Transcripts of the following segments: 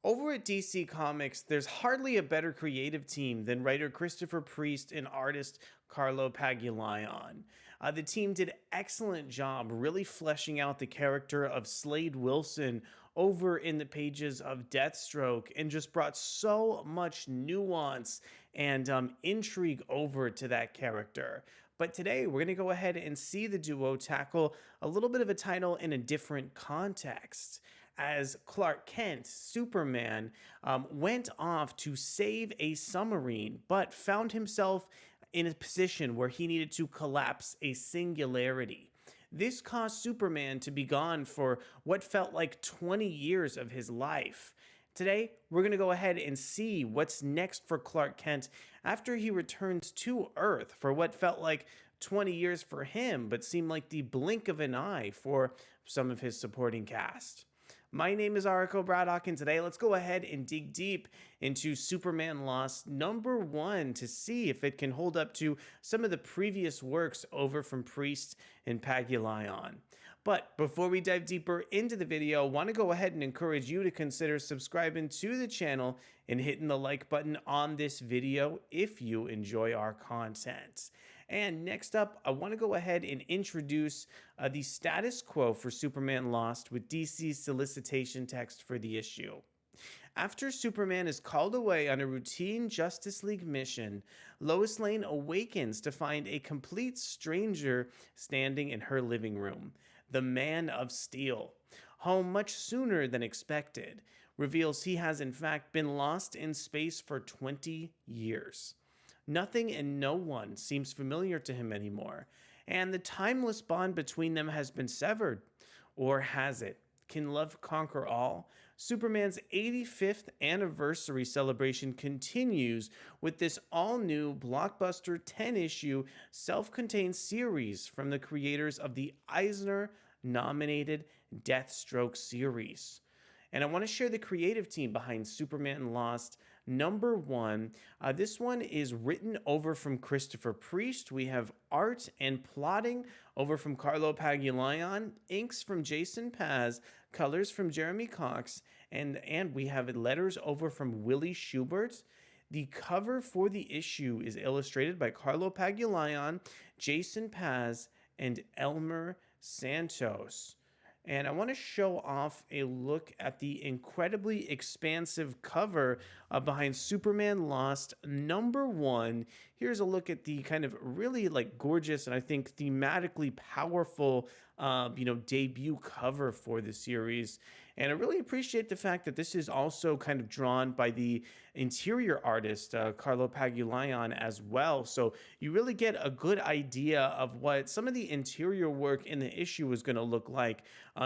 Over at DC Comics, there's hardly a better creative team than writer Christopher Priest and artist Carlo Pagulayan. The team did an excellent job really fleshing out the character of Slade Wilson over in the pages of Deathstroke and just brought so much nuance and intrigue over to that character. But today, we're going to go ahead and see the duo tackle a little bit of a title in a different context. As Clark Kent, Superman, went off to save a submarine, but found himself in a position where he needed to collapse a singularity. This caused Superman to be gone for what felt like 20 years of his life. Today, we're going to go ahead and see what's next for Clark Kent after he returns to Earth for what felt like 20 years for him, but seemed like the blink of an eye for some of his supporting cast. My name is Ariko Braddock, and today let's go ahead and dig deep into Superman Lost #1 to see if it can hold up to some of the previous works over from Priest and Pagulayan. But before we dive deeper into the video, I want to go ahead and encourage you to consider subscribing to the channel and hitting the like button on this video if you enjoy our content. And next up, I want to go ahead and introduce the status quo for Superman Lost with DC's solicitation text for the issue. After Superman is called away on a routine Justice League mission, Lois Lane awakens to find a complete stranger standing in her living room. The Man of Steel, home much sooner than expected, reveals he has in fact been lost in space for 20 years. Nothing and no one seems familiar to him anymore, and the timeless bond between them has been severed. Or has it? Can love conquer all? Superman's 85th anniversary celebration continues with this all-new blockbuster 10-issue self-contained series from the creators of the Eisner-nominated Deathstroke series. And I want to share the creative team behind Superman Lost #1. This one is written over from Christopher Priest. We have art and plotting over from Carlo Pagulayan, inks from Jason Paz, colors from Jeromy Cox, and we have letters over from Willie Schubert. The cover for the issue is illustrated by Carlo Pagulayan, Jason Paz, and Elmer Santos. And I want to show off a look at the incredibly expansive cover behind Superman Lost #1. Here's a look at the kind of really gorgeous and I think thematically powerful, debut cover for the series. And I really appreciate the fact that this is also kind of drawn by the interior artist, Carlo Pagulayan, as well. So you really get a good idea of what some of the interior work in the issue is going to look like,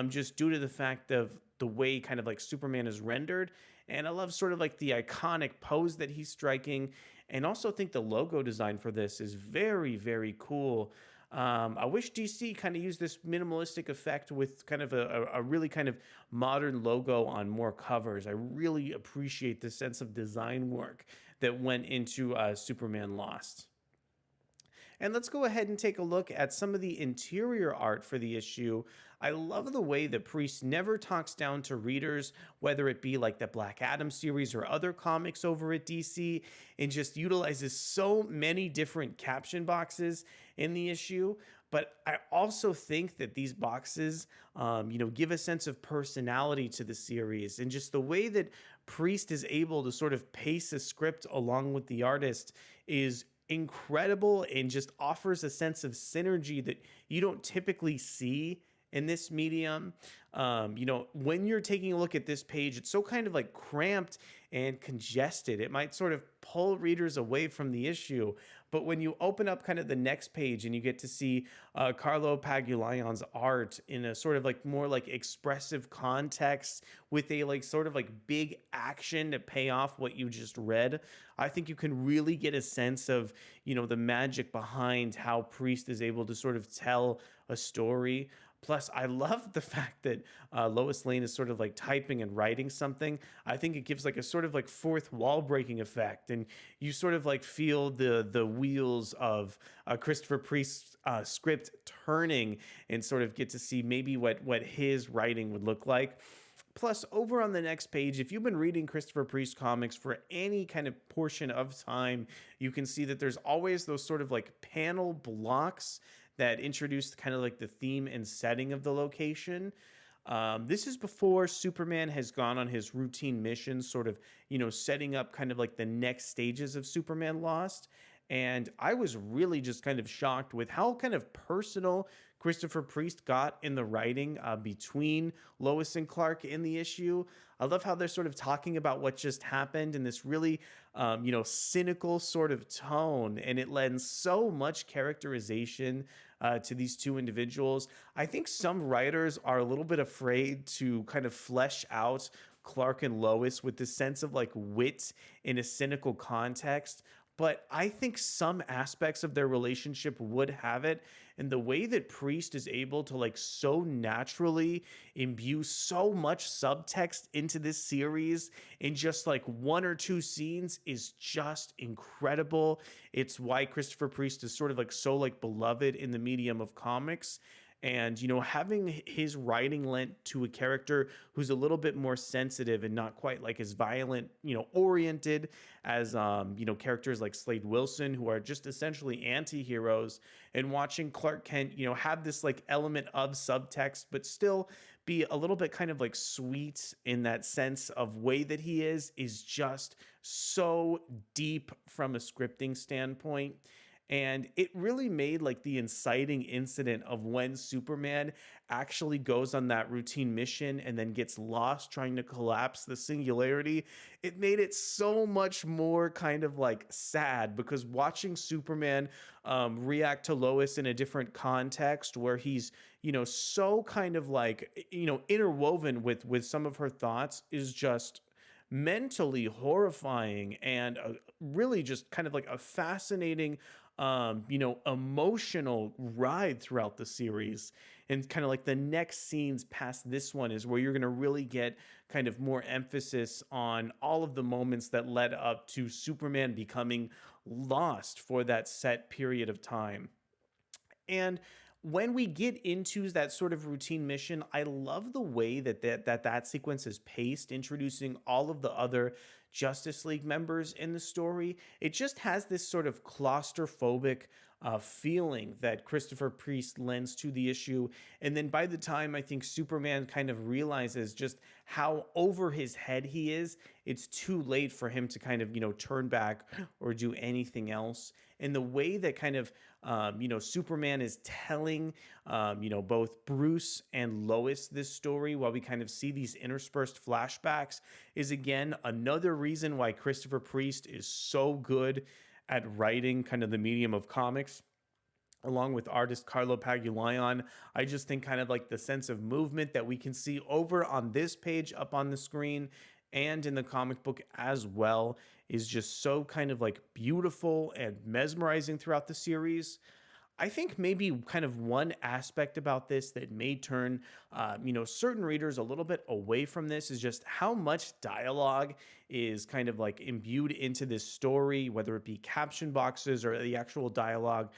just due to the fact of the way kind of Superman is rendered. And I love sort of the iconic pose that he's striking. And also think the logo design for this is very, very cool. I wish DC kind of used this minimalistic effect with kind of a really kind of modern logo on more covers. I really appreciate the sense of design work that went into Superman Lost. And let's go ahead and take a look at some of the interior art for the issue. I love the way that Priest never talks down to readers, whether it be like the Black Adam series or other comics over at DC, and just utilizes so many different caption boxes in the issue. But I also think that these boxes, give a sense of personality to the series, and just the way that Priest is able to sort of pace a script along with the artist is incredible and just offers a sense of synergy that you don't typically see in this medium. When you're taking a look at this page, it's so kind of cramped and congested. It might sort of pull readers away from the issue. But when you open up kind of the next page and you get to see Carlo Pagulayan's art in a sort of more expressive context with a sort of big action to pay off what you just read, I think you can really get a sense of, the magic behind how Priest is able to sort of tell a story. Plus, I love the fact that Lois Lane is sort of typing and writing something. I think it gives a sort of fourth wall breaking effect, and you sort of feel the wheels of Christopher Priest's script turning, and sort of get to see maybe what his writing would look like. Plus, over on the next page, if you've been reading Christopher Priest comics for any kind of portion of time, you can see that there's always those sort of like panel blocks that introduce kind of like the theme and setting of the location. This is before Superman has gone on his routine mission, sort of, setting up kind of like the next stages of Superman Lost. And I was really just kind of shocked with how kind of personal Christopher Priest got in the writing between Lois and Clark in the issue. I love how they're sort of talking about what just happened in this really, cynical sort of tone, and it lends so much characterization to these two individuals. I think some writers are a little bit afraid to kind of flesh out Clark and Lois with this sense of like wit in a cynical context. But I think some aspects of their relationship would have it. And the way that Priest is able to like so naturally imbue so much subtext into this series in just like one or two scenes is just incredible. It's why Christopher Priest is sort of like so like beloved in the medium of comics. And, having his writing lent to a character who's a little bit more sensitive and not quite like as violent, oriented as, characters like Slade Wilson, who are just essentially anti-heroes, and watching Clark Kent, have this like element of subtext, but still be a little bit kind of like sweet in that sense of way that he is just so deep from a scripting standpoint. And it really made like the inciting incident of when Superman actually goes on that routine mission and then gets lost trying to collapse the singularity. It made it so much more kind of like sad, because watching Superman react to Lois in a different context where he's, so kind of like, interwoven with some of her thoughts is just mentally horrifying, and really just kind of like a fascinating emotional ride throughout the series. And kind of like the next scenes past this one is where you're going to really get kind of more emphasis on all of the moments that led up to Superman becoming lost for that set period of time. And when we get into that sort of routine mission, I love the way that sequence is paced, introducing all of the other Justice League members in the story. It just has this sort of claustrophobic feeling that Christopher Priest lends to the issue. And then by the time I think Superman kind of realizes just how over his head he is, it's too late for him to kind of, turn back or do anything else. And the way that kind of, Superman is telling, both Bruce and Lois this story while we kind of see these interspersed flashbacks is again another reason why Christopher Priest is so good at writing kind of the medium of comics. Along with artist Carlo Pagulayan, I just think kind of like the sense of movement that we can see over on this page up on the screen and in the comic book as well is just so kind of like beautiful and mesmerizing throughout the series. I think maybe kind of one aspect about this that may turn, certain readers a little bit away from this is just how much dialogue is kind of like imbued into this story, whether it be caption boxes or the actual dialogue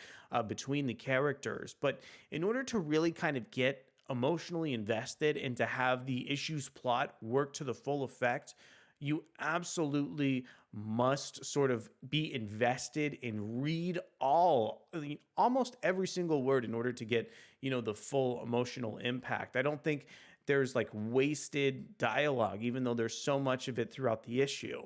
between the characters. But in order to really kind of get emotionally invested and to have the issue's plot work to the full effect, you absolutely must sort of be invested and read almost every single word in order to get, the full emotional impact. I don't think there's like wasted dialogue, even though there's so much of it throughout the issue.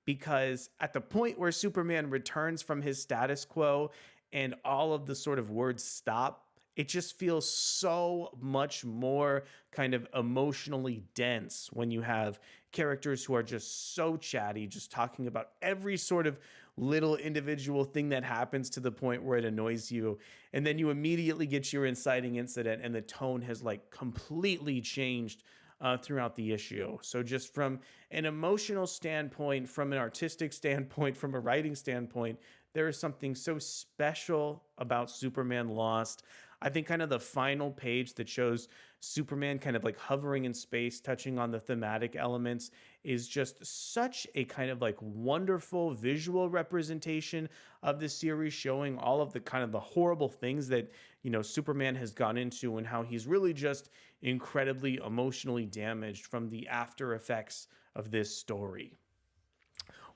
Because at the point where Superman returns from his status quo and all of the sort of words stop, it just feels so much more kind of emotionally dense when you have characters who are just so chatty, just talking about every sort of little individual thing that happens to the point where it annoys you. And then you immediately get your inciting incident, and the tone has like completely changed throughout the issue. So just from an emotional standpoint, from an artistic standpoint, from a writing standpoint, there is something so special about Superman Lost. I think kind of the final page that shows Superman kind of like hovering in space, touching on the thematic elements, is just such a kind of like wonderful visual representation of the series, showing all of the kind of the horrible things that, Superman has gone into, and how he's really just incredibly emotionally damaged from the after effects of this story.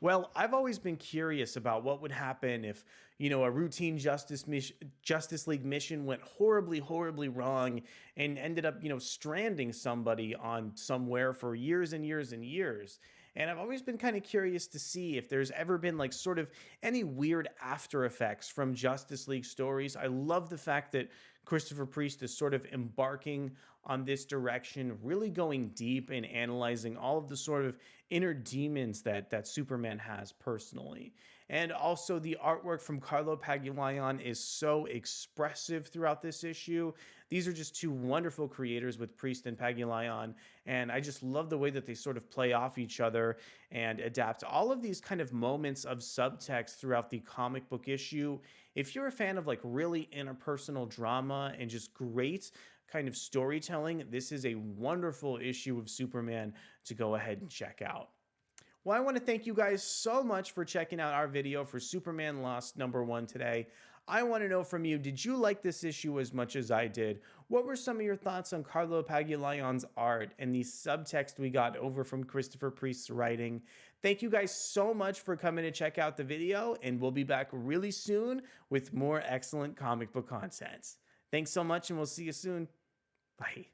Well, I've always been curious about what would happen if, a routine Justice League mission went horribly, horribly wrong and ended up, stranding somebody on somewhere for years and years and years. And I've always been kind of curious to see if there's ever been like sort of any weird after effects from Justice League stories. I love the fact that Christopher Priest is sort of embarking on this direction, really going deep and analyzing all of the sort of inner demons that Superman has personally. And also the artwork from Carlo Pagulayan is so expressive throughout this issue. These are just two wonderful creators with Priest and Pagulayan, and I just love the way that they sort of play off each other and adapt all of these kind of moments of subtext throughout the comic book issue. If you're a fan of like really interpersonal drama and just great kind of storytelling, this is a wonderful issue of Superman to go ahead and check out. Well, I want to thank you guys so much for checking out our video for Superman Lost #1 today. I want to know from you, did you like this issue as much as I did? What were some of your thoughts on Carlo Pagulayan's art and the subtext we got over from Christopher Priest's writing? Thank you guys so much for coming to check out the video, and we'll be back really soon with more excellent comic book content. Thanks so much, and we'll see you soon. Bye.